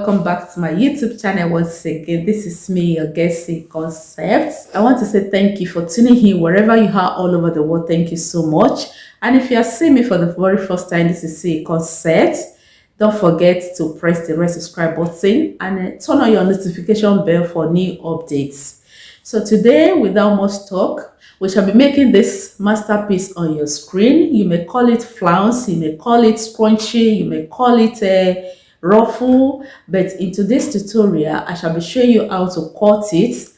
welcome back to my YouTube channel once again. This is me, your Guessing Concepts. I want to say thank you for tuning in wherever you are all over the world. Thank you so much. And if you are seeing me for the very first time, this is See Concept. Don't forget to press the red subscribe button and turn on your notification bell for new updates. So today, without much talk, we shall be making this masterpiece on your screen. You may call it flounce, you may call it scrunchy, you may call it a ruffle, but in today's tutorial I shall be showing you how to cut it,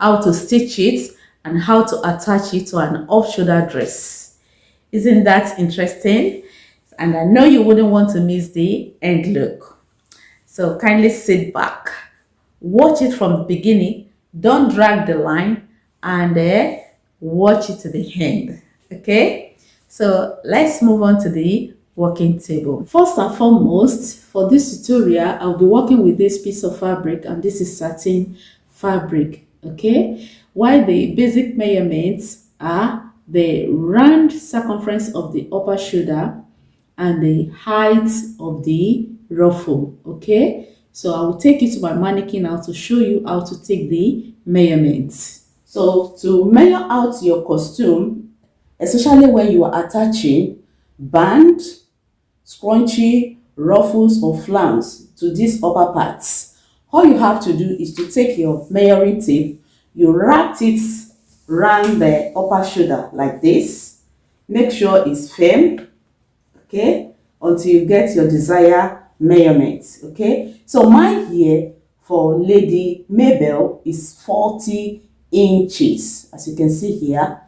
how to stitch it, and how to attach it to an off-shoulder dress. Isn't that interesting? And I know you wouldn't want to miss the end look. So kindly sit back, watch it from the beginning, don't drag the line, and watch it to the end. Okay, so let's move on to the working table. First and foremost, for this tutorial I'll be working with this piece of fabric, and this is satin fabric. Okay, while the basic measurements are the round circumference of the upper shoulder and the height of the ruffle. Okay, so I will take you to my mannequin now to show you how to take the measurements. So to measure out your costume, especially when you are attaching band, scrunchie, ruffles or flounce to these upper parts, all you have to do is to take your measuring tape, you wrap it around the upper shoulder like this. Make sure it's firm, okay, until you get your desired measurements. Okay, so mine here for Lady Mabel is 40 inches, as you can see here.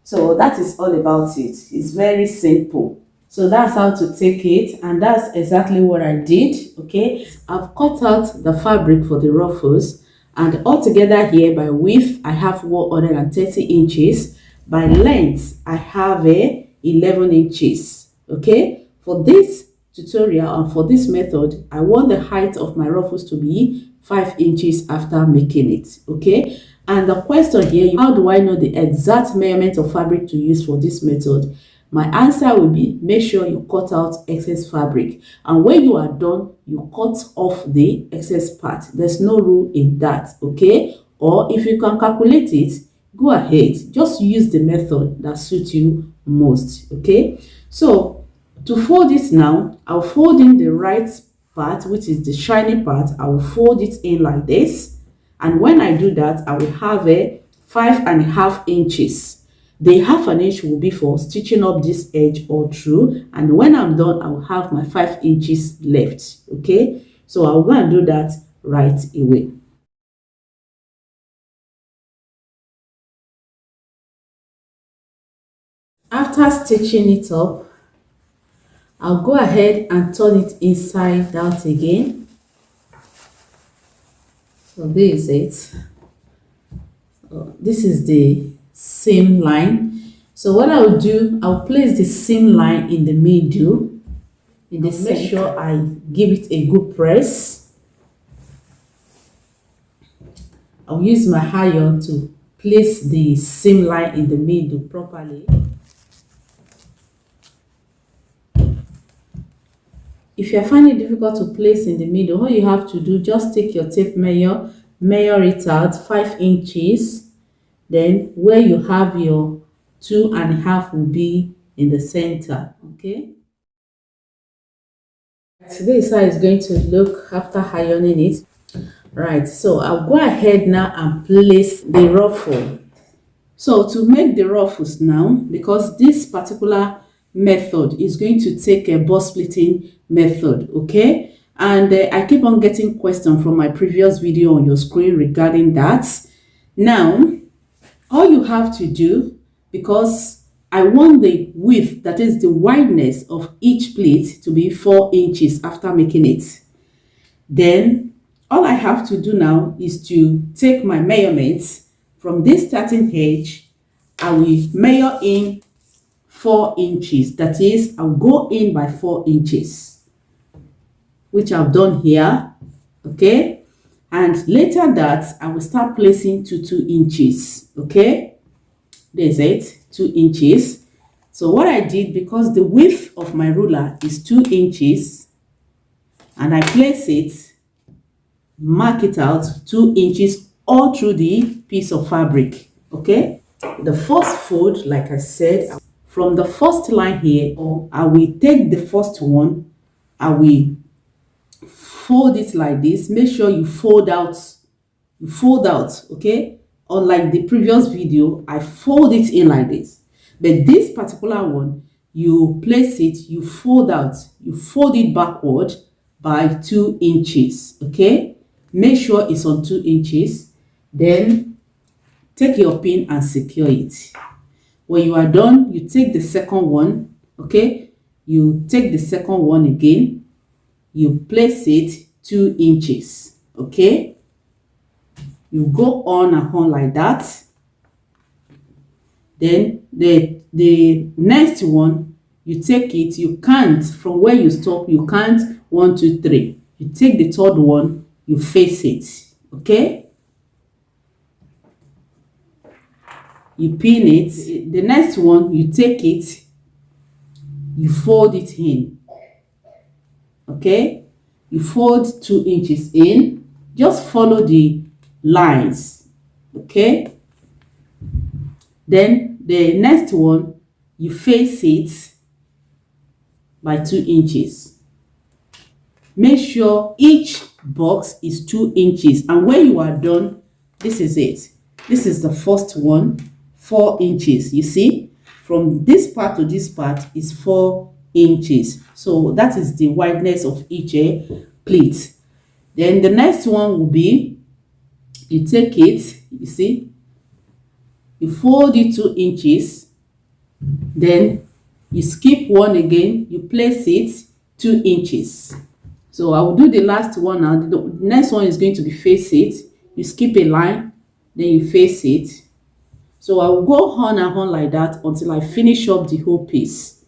So that is all about it. It's very simple. So that's how to take it, and that's exactly what I did. Okay, I've cut out the fabric for the ruffles, and altogether here by width I have 130 inches, by length I have 11 inches. Okay, for this tutorial and for this method I want the height of my ruffles to be 5 inches after making it. Okay, and the question here, how do I know the exact measurement of fabric to use for this method? My answer will be, make sure you cut out excess fabric, and when you are done you cut off the excess part. There's no rule in that. Okay, or if you can calculate it, go ahead, just use the method that suits you most. Okay, so to fold it now, I'll fold in the right part, which is the shiny part. I will fold it in like this, and when I do that I will have a 5.5 inches. The half an inch will be for stitching up this edge all through, and when I'm done I will have my 5 inches left. Okay, so I'll go and do that right away. After stitching it up, I'll go ahead and turn it inside out again. So this is it. So this is the seam line. So what I'll do, I'll place the seam line in the middle, in the center. Make sure I give it a good press. I'll use my iron to place the seam line in the middle properly. If you're finding it difficult to place in the middle, all you have to do, just take your tape measure it out 5 inches. Then where you have your 2.5 will be in the center. Okay, this is how it's going to look after ironing it. Right, so I'll go ahead now and place the ruffle. So to make the ruffles now, because this particular method is going to take a bust splitting method. Okay, and I keep on getting questions from my previous video on your screen regarding that. Now all you have to do, because I want the width, that is the wideness of each pleat, to be 4 inches after making it, then all I have to do now is to take my measurements from this starting edge. I will measure in 4 inches, that is, I'll go in by 4 inches, which I've done here. Okay, and later that I will start placing to 2 inches. Okay, there's it, 2 inches. So what I did, because the width of my ruler is 2 inches, and I place it mark it out 2 inches all through the piece of fabric. Okay, the first fold, like I said, from the first line here, I will take the first one, I will fold it like this. Make sure you fold out, okay. Unlike the previous video, I fold it in like this, but this particular one, you place it, you fold out, you fold it backward by 2 inches. Okay, make sure it's on 2 inches. Then take your pin and secure it. When you are done, you take the second one. Okay, you take the second one again, you place it 2 inches. Okay, you go on and on like that. Then the next one, you take it, you count from where you stop, you count 1 2 3. You take the third one, you face it. Okay, you pin it. The next one, you take it, you fold it in. Okay, you fold 2 inches in. Just follow the lines. Okay, then the next one, you face it by 2 inches. Make sure each box is 2 inches, and when you are done, this is it. This is the first one, 4 inches. You see, from this part to this part is 4 inches. So that is the wideness of each pleat. Then the next one will be, you take it, you see, you fold it 2 inches, then you skip one again, you place it 2 inches. So I will do the last one now. The next one is going to be face it. You skip a line, then you face it. So I will go on and on like that until I finish up the whole piece.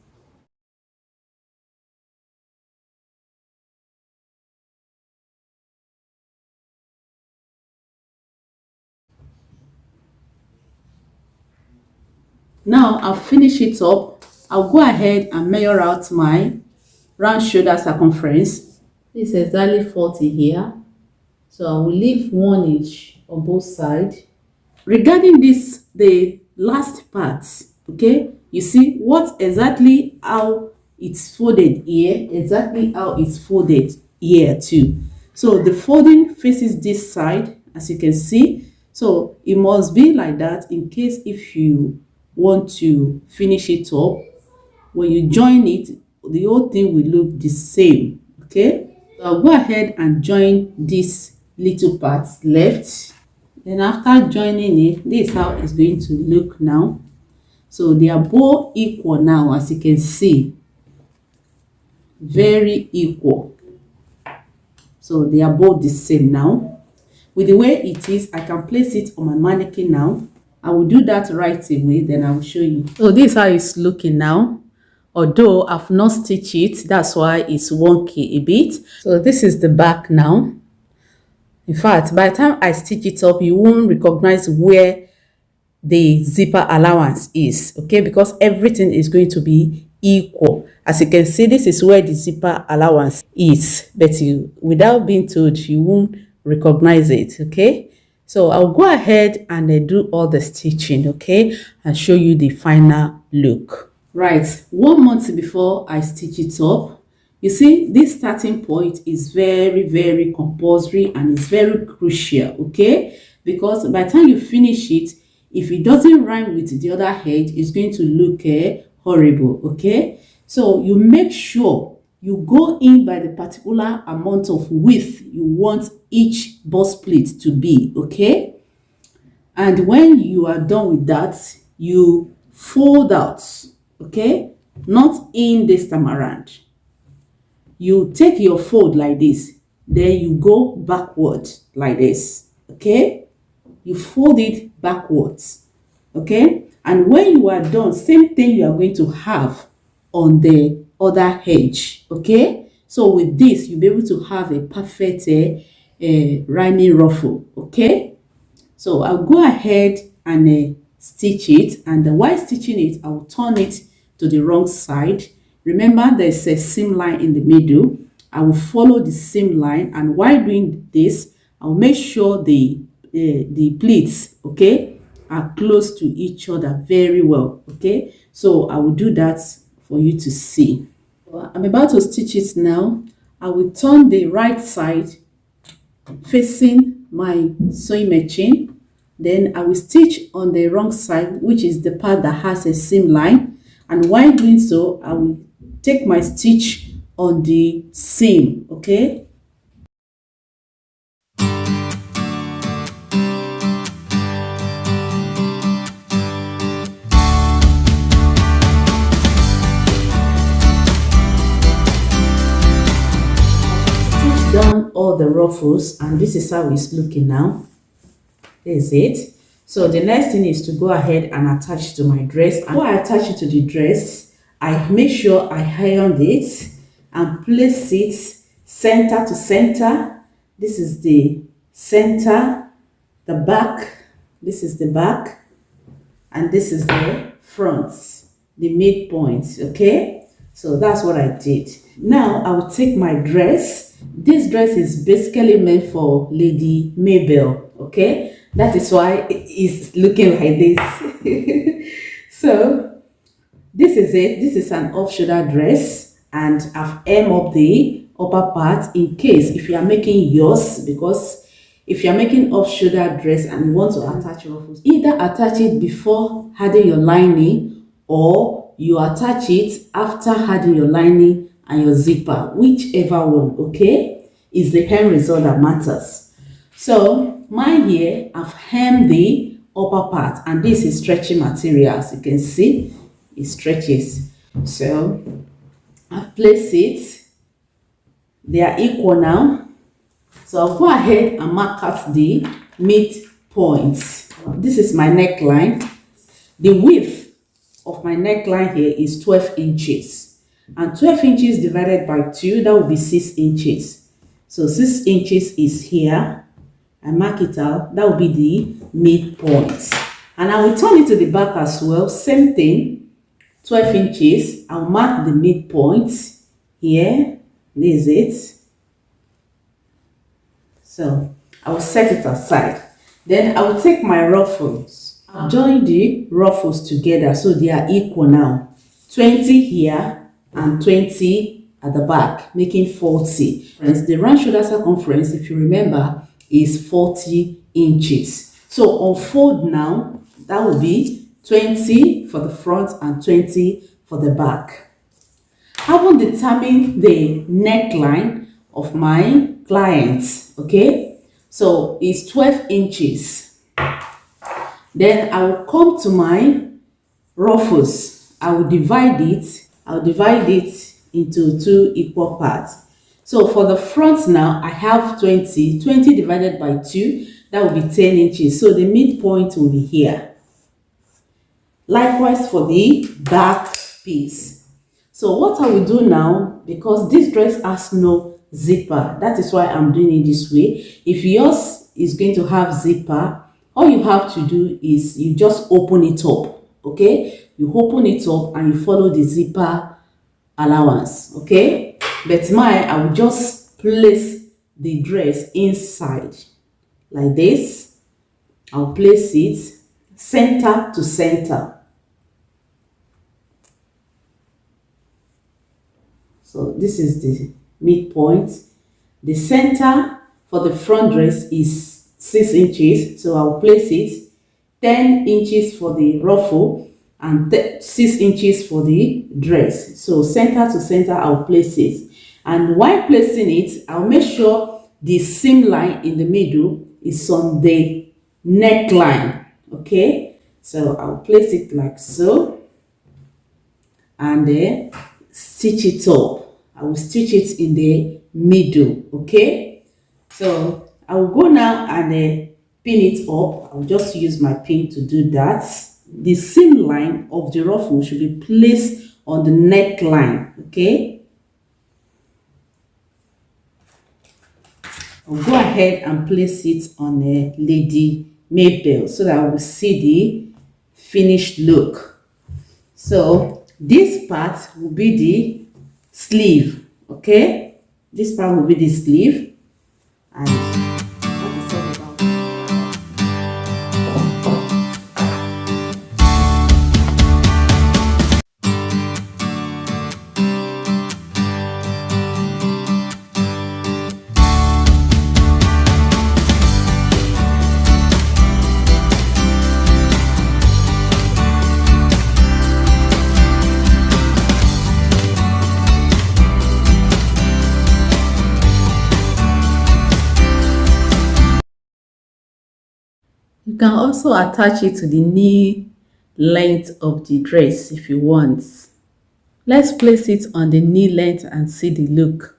Now I'll finish it up. I'll go ahead and measure out my round shoulder circumference. This is exactly 40 here. So I will leave 1 inch on both sides. Regarding this, the last part, okay, you see what exactly how it's folded here, exactly how it's folded here too. So the folding faces this side, as you can see. So it must be like that in case if you want to finish it up, when you join it, the whole thing will look the same. Okay, so I'll go ahead and join this little part left. Then after joining it, this is how it's going to look now. So they are both equal now, as you can see, very equal. So they are both the same now. With the way it is, I can place it on my mannequin now. I will do that right away, then I will show you. So this is how it's looking now. Although I've not stitched it, that's why it's wonky a bit. So this is the back now. In fact, by the time I stitch it up, you won't recognize where the zipper allowance is, okay, because everything is going to be equal. As you can see, this is where the zipper allowance is, but you, without being told, you won't recognize it. Okay, so I'll go ahead and do all the stitching, okay, and show you the final look. Right, 1 month before I stitch it up, you see, this starting point is very compulsory and it's very crucial, okay, because by the time you finish it, if it doesn't rhyme with the other edge, it's going to look horrible. Okay, so you make sure you go in by the particular amount of width you want each bust pleat to be. Okay, and when you are done with that, you fold out. Okay, not in this time around. You take your fold like this, then you go backward like this. Okay, you fold it backwards. Okay, and when you are done, same thing you are going to have on the other edge. Okay, so with this you'll be able to have a perfect rhyming ruffle. Okay, so I'll go ahead and stitch it, and while stitching it, I'll turn it to the wrong side. Remember, there's a seam line in the middle. I will follow the seam line, and while doing this, I'll make sure the pleats, okay, are close to each other very well, okay. So I will do that for you to see. I'm about to stitch it now. I will turn the right side facing my sewing machine. Then I will stitch on the wrong side, which is the part that has a seam line. And while doing so, I will take my stitch on the seam, okay. Stitch down all the ruffles, and this is how it's looking now. This is it. So the next thing is to go ahead and attach to my dress. And before I attach it to the dress, I make sure I iron it and place it center to center. This is the center, the back, this is the back, and this is the front, the midpoint, okay. So that's what I did. Now I will take my dress. This dress is basically meant for Lady Mabel, okay. That is why it's looking like this. So this is it. This is an off-shoulder dress, and I've hemmed up the upper part in case if you are making yours, because if you are making off-shoulder dress and you want to attach ruffles, either attach it before adding your lining or you attach it after adding your lining and your zipper, whichever one, okay, is the end result that matters. So mine here, I've hemmed the upper part, and this is stretching material. As you can see, it stretches. So I've placed it. They are equal now. So I'll go ahead and mark out the midpoints. This is my neckline. The width of my neckline here is 12 inches. And 12 inches divided by 2, that will be 6 inches. So 6 inches is here. I mark it out. That will be the midpoint. And I will turn it to the back as well. Same thing. 12 inches. I'll mark the midpoint here. This is it. So I will set it aside. Then I will take my ruffles. I'll join the ruffles together so they are equal now. 20 here and 20 at the back, making 40. The round shoulder circumference, if you remember, is 40 inches. So unfold now, that will be 20 for the front and 20 for the back. Having determined the neckline of my clients, okay, so it's 12 inches. Then I will come to my ruffles. I will divide it into 2 equal parts. So for the front now, I have 20 divided by 2, that will be 10 inches. So the midpoint will be here. Likewise for the back piece. So what I will do now, because this dress has no zipper, that is why I'm doing it this way. If yours is going to have zipper, all you have to do is you just open it up, okay. You open it up and you follow the zipper allowance, okay. But I will just place the dress inside like this. I'll place it center to center. So this is the midpoint. The center for the front dress is 6 inches, so I'll place it 10 inches for the ruffle and 6 inches for the dress. So center to center, I'll place it. And while placing it, I'll make sure the seam line in the middle is on the neckline, okay. So I'll place it like so, and then stitch it up. I will stitch it in the middle, okay. So I will go now and pin it up. I'll just use my pin to do that. The seam line of the ruffle should be placed on the neckline, okay. I'll go ahead and place it on a Lady Mabel so that I will see the finished look. So this part will be the sleeve, okay. This part will be the sleeve, and that can also attach it to the knee length of the dress if you want. Let's place it on the knee length and see the look.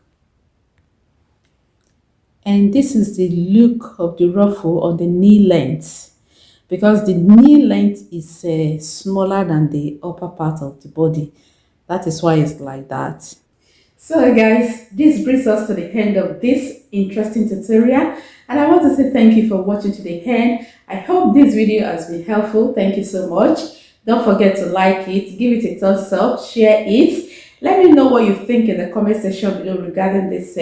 And this is the look of the ruffle on the knee length, because the knee length is smaller than the upper part of the body. That is why it's like that. So guys, this brings us to the end of this interesting tutorial, and I want to say thank you for watching to the end. I hope this video has been helpful. Thank you so much. Don't forget to like it, give it a thumbs up, share it. Let me know what you think in the comment section below regarding this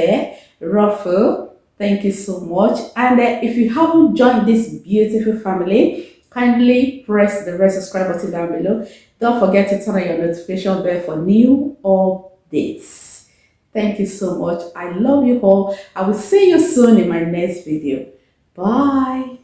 ruffle. Thank you so much. And if you haven't joined this beautiful family, kindly press the red subscribe button down below. Don't forget to turn on your notification bell for new updates. Thank you so much. I love you all. I will see you soon in my next video. Bye.